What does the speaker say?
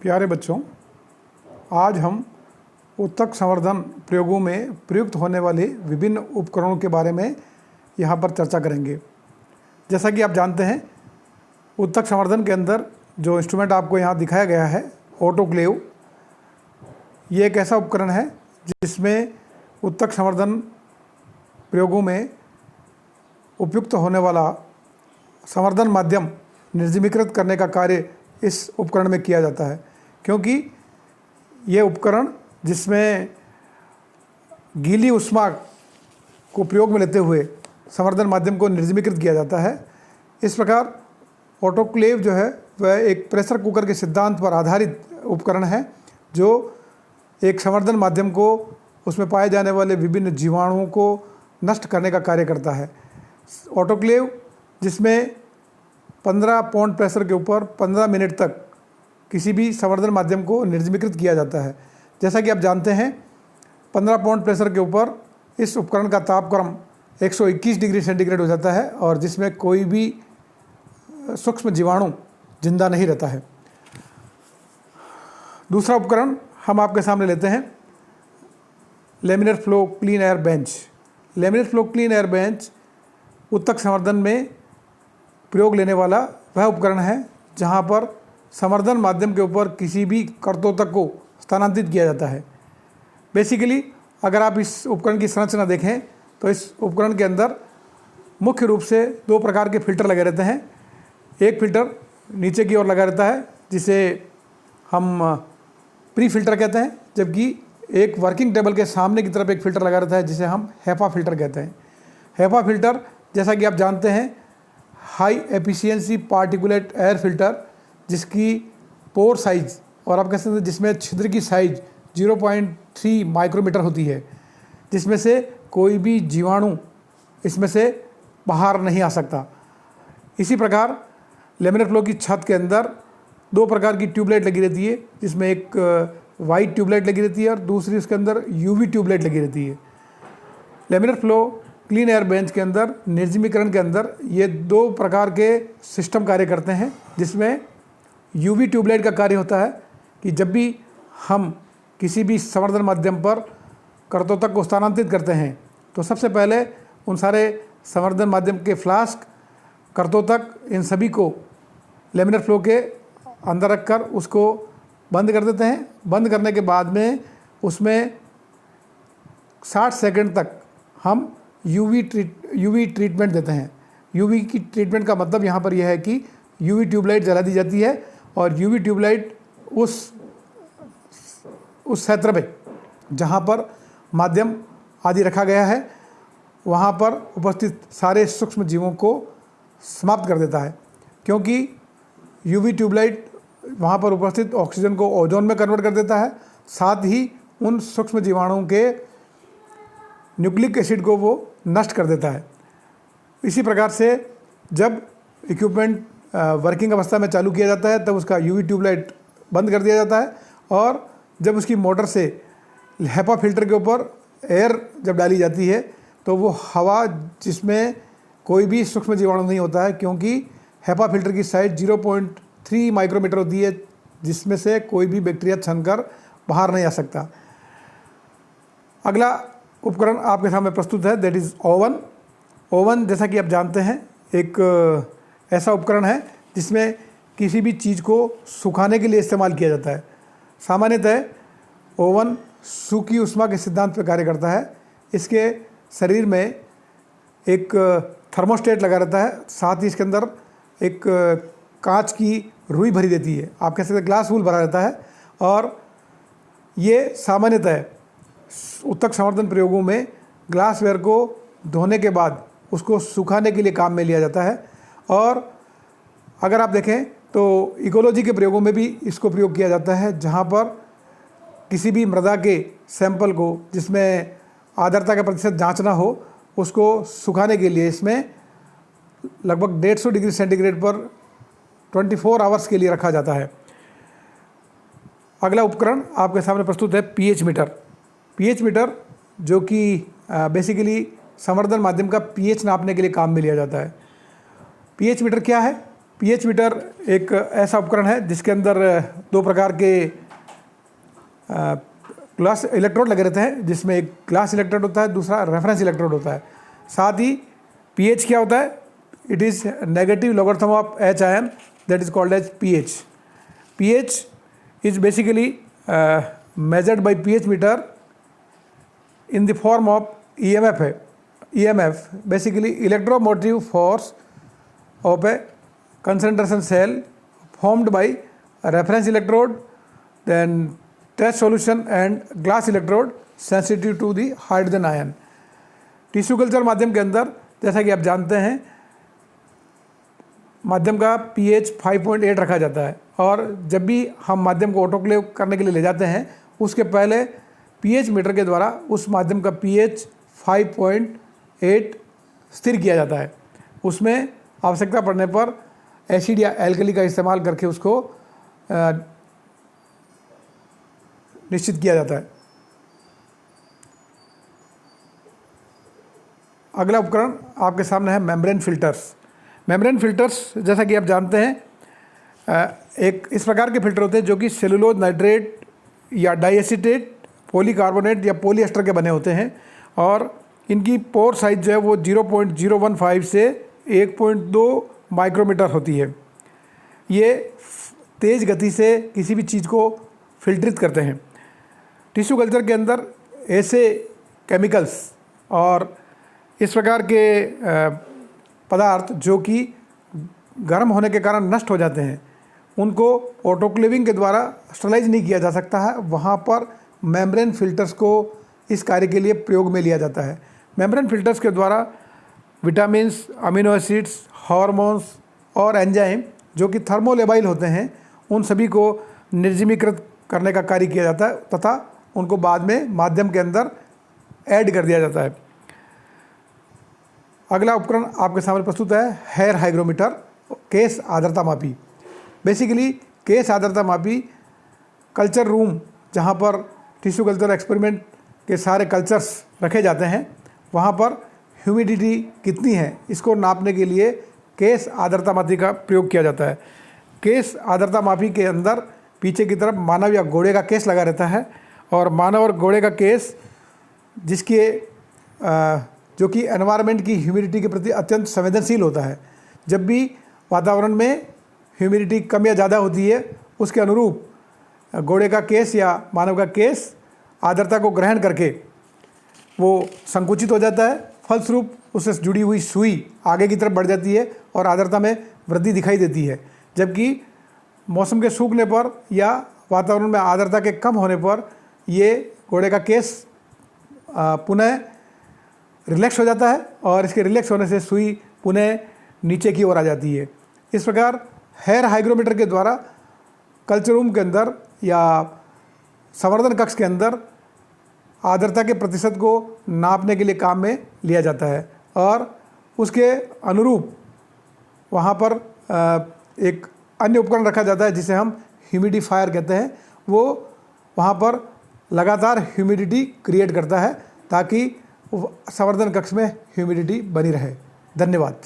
प्यारे बच्चों, आज हम ऊतक संवर्धन प्रयोगों में प्रयुक्त होने वाले विभिन्न उपकरणों के बारे में यहाँ पर चर्चा करेंगे। जैसा कि आप जानते हैं, ऊतक संवर्धन के अंदर जो इंस्ट्रूमेंट आपको यहाँ दिखाया गया है, ऑटोक्लेव, ये एक ऐसा उपकरण है जिसमें ऊतक संवर्धन प्रयोगों में उपयुक्त होने वाला संवर्धन माध्यम निर्जमीकृत करने का कार्य इस उपकरण में किया जाता है। क्योंकि ये उपकरण जिसमें गीली ऊष्मा को प्रयोग में लेते हुए संवर्धन माध्यम को निर्जमीकृत किया जाता है। इस प्रकार ऑटोक्लेव जो है वह एक प्रेशर कुकर के सिद्धांत पर आधारित उपकरण है जो एक संवर्धन माध्यम को उसमें पाए जाने वाले विभिन्न जीवाणुओं को नष्ट करने का कार्य करता है। ऑटोक्लेव जिसमें 15 पाउंड प्रेशर के ऊपर 15 मिनट तक किसी भी संवर्धन माध्यम को निर्जमीकृत किया जाता है। जैसा कि आप जानते हैं, 15 पाउंड प्रेशर के ऊपर इस उपकरण का तापक्रम 121 डिग्री सेंटीग्रेड हो जाता है और जिसमें कोई भी सूक्ष्म जीवाणु जिंदा नहीं रहता है। दूसरा उपकरण हम आपके सामने लेते हैं, laminar flow clean air bench. Laminar flow clean air bench ऊतक संवर्धन में प्रयोग लेने वाला वह उपकरण है जहां पर संवर्धन माध्यम के ऊपर किसी भी कर्तोतक को स्थानांतरित किया जाता है। बेसिकली अगर आप इस उपकरण की संरचना देखें तो इस उपकरण के अंदर मुख्य रूप से 2 प्रकार के फिल्टर लगे रहते हैं। एक फिल्टर नीचे की ओर लगा रहता है जिसे हम प्री फिल्टर कहते हैं, जबकि एक वर्किंग टेबल के सामने की तरफ एक फ़िल्टर लगा रहता है जिसे हम हेपा फिल्टर कहते हैं। हेपा फिल्टर जैसा कि आप जानते हैं high efficiency particulate air filter, जिसकी पोर साइज और आप कह सकते हैं जिसमें छिद्र की साइज 0.3 माइक्रोमीटर होती है, जिसमें से कोई भी जीवाणु इसमें से बाहर नहीं आ सकता। इसी प्रकार लेमिनर फ्लो की छत के अंदर 2 प्रकार की ट्यूबलाइट लगी रहती है, जिसमें एक वाइट ट्यूबलाइट लगी रहती है और दूसरी उसके अंदर यूवी ट्यूबलाइट लगी रहती है। Laminar flow clean air bench के अंदर निर्जमीकरण के अंदर ये 2 प्रकार के सिस्टम कार्य करते हैं, जिसमें यूवी ट्यूबलाइट का कार्य होता है कि जब भी हम किसी भी संवर्धन माध्यम पर कर्तोतक को स्थानांतरित करते हैं तो सबसे पहले उन सारे संवर्धन माध्यम के फ्लास्क, कर्तोतक, इन सभी को लेमिनर फ्लो के अंदर रखकर उसको बंद कर देते हैं। बंद करने के बाद में उसमें 60 सेकंड तक हम यूवी ट्रीटमेंट देते हैं। यूवी की ट्रीटमेंट का मतलब यहाँ पर यह है कि यूवी ट्यूबलाइट जला दी जाती है और यूवी ट्यूबलाइट उस क्षेत्र में जहाँ पर माध्यम आदि रखा गया है वहाँ पर उपस्थित सारे सूक्ष्म जीवों को समाप्त कर देता है। क्योंकि यूवी ट्यूबलाइट वहाँ पर उपस्थित ऑक्सीजन को ओजोन में कन्वर्ट कर देता है, साथ ही उन सूक्ष्म जीवाणुओं के न्यूक्लिक एसिड को वो नष्ट कर देता है। इसी प्रकार से जब इक्विपमेंट वर्किंग अवस्था में चालू किया जाता है तब उसका यूवी ट्यूबलाइट बंद कर दिया जाता है और जब उसकी मोटर से हेपा फिल्टर के ऊपर एयर जब डाली जाती है तो वो हवा जिसमें कोई भी सूक्ष्म जीवाणु नहीं होता है, क्योंकि हेपा फिल्टर की साइज 0.3 माइक्रोमीटर होती है, जिसमें से कोई भी बैक्टीरिया छनकर बाहर नहीं आ सकता। अगला उपकरण आपके सामने प्रस्तुत है, दैट इज़ ओवन। ओवन जैसा कि आप जानते हैं एक ऐसा उपकरण है जिसमें किसी भी चीज़ को सुखाने के लिए इस्तेमाल किया जाता है। सामान्यतः ओवन सूखी ऊष्मा के सिद्धांत पर कार्य करता है। इसके शरीर में एक थर्मोस्टेट लगा रहता है, साथ ही इसके अंदर एक कांच की रुई भरी देती है, आप कह सकते हैं ग्लास वूल भरा रहता है। और ये सामान्यतः ऊतक संवर्धन प्रयोगों में ग्लासवेयर को धोने के बाद उसको सुखाने के लिए काम में लिया जाता है। और अगर आप देखें तो इकोलॉजी के प्रयोगों में भी इसको प्रयोग किया जाता है, जहाँ पर किसी भी मृदा के सैंपल को जिसमें आर्द्रता का प्रतिशत जांचना हो उसको सुखाने के लिए इसमें लगभग 150 डिग्री सेंटीग्रेड पर 24 आवर्स के लिए रखा जाता है। अगला उपकरण आपके सामने प्रस्तुत है पीएच मीटर। पीएच मीटर जो कि बेसिकली संवर्धन माध्यम का पीएच नापने के लिए काम में लिया जाता है। पीएच मीटर क्या है? पीएच मीटर एक ऐसा उपकरण है जिसके अंदर दो प्रकार के ग्लास इलेक्ट्रोड लगे रहते हैं, जिसमें एक ग्लास इलेक्ट्रोड होता है, दूसरा रेफरेंस इलेक्ट्रोड होता है। साथ ही पीएच क्या होता है? It is negative logarithm of H ion, that is called as pH. PH is basically measured by pH meter in the form of EMF है। EMF basically electromotive force of a concentration cell formed by a reference electrode, then test solution and glass electrode sensitive to the hydrogen ion। Tissue culture माध्यम के अंदर जैसा कि आप जानते हैं माध्यम का pH 5.8 रखा जाता है, और जब भी हम माध्यम को ऑटोक्लेव करने के लिए ले जाते हैं उसके पहले पीएच मीटर के द्वारा उस माध्यम का पीएच 5.8 स्थिर किया जाता है। उसमें आवश्यकता पड़ने पर एसिड या एल्कली का इस्तेमाल करके उसको निश्चित किया जाता है। अगला उपकरण आपके सामने है मेम्ब्रेन फिल्टर्स। मेम्ब्रेन फिल्टर्स जैसा कि आप जानते हैं एक इस प्रकार के फिल्टर होते हैं जो कि सेलुलोज नाइट्रेट या डाइएसिटेट, पॉलीकार्बोनेट या पॉलीएस्टर के बने होते हैं, और इनकी पोर साइज जो है वो 0.015 से 1.2 माइक्रोमीटर होती है। ये तेज़ गति से किसी भी चीज़ को फिल्टरित करते हैं। टिश्यू कल्चर के अंदर ऐसे केमिकल्स और इस प्रकार के पदार्थ जो कि गर्म होने के कारण नष्ट हो जाते हैं, उनको ऑटोक्लेविंग के द्वारा स्टरलाइज नहीं किया जा सकता है। वहाँ पर मेम्ब्रेन फिल्टर्स को इस कार्य के लिए प्रयोग में लिया जाता है। मेम्ब्रेन फिल्टर्स के द्वारा विटामिन्स, अमीनो एसिड्स, हार्मोन्स और एंजाइम जो कि थर्मोलेबाइल होते हैं उन सभी को निर्जमीकृत करने का कार्य किया जाता है तथा उनको बाद में माध्यम के अंदर ऐड कर दिया जाता है। अगला उपकरण आपके सामने प्रस्तुत है हेयर हाइग्रोमीटर, केस आर्द्रता मापी। बेसिकली केस आर्द्रता मापी कल्चर रूम जहाँ पर टिश्यू कल्चर एक्सपेरिमेंट के सारे कल्चर्स रखे जाते हैं वहाँ पर ह्यूमिडिटी कितनी है इसको नापने के लिए केस आर्द्रता मापी का प्रयोग किया जाता है। केस आर्द्रता मापी के अंदर पीछे की तरफ मानव या घोड़े का केस लगा रहता है, और मानव और घोड़े का केस जिसके जो कि एनवायरनमेंट की ह्यूमिडिटी के प्रति अत्यंत संवेदनशील होता है। जब भी वातावरण में ह्यूमिडिटी कम या ज़्यादा होती है उसके अनुरूप घोड़े का केस या मानव का केस आर्द्रता को ग्रहण करके वो संकुचित हो जाता है। फलस्वरूप उससे जुड़ी हुई सुई आगे की तरफ बढ़ जाती है और आर्द्रता में वृद्धि दिखाई देती है। जबकि मौसम के सूखने पर या वातावरण में आर्द्रता के कम होने पर ये घोड़े का केस पुनः रिलैक्स हो जाता है और इसके रिलैक्स होने से सुई पुनः नीचे की ओर आ जाती है। इस प्रकार हेयर हाइग्रोमीटर के द्वारा कल्चर रूम के अंदर या संवर्धन कक्ष के अंदर आर्द्रता के प्रतिशत को नापने के लिए काम में लिया जाता है, और उसके अनुरूप वहाँ पर एक अन्य उपकरण रखा जाता है जिसे हम ह्यूमिडिफायर कहते हैं। वो वहाँ पर लगातार ह्यूमिडिटी क्रिएट करता है ताकि संवर्धन कक्ष में ह्यूमिडिटी बनी रहे। धन्यवाद।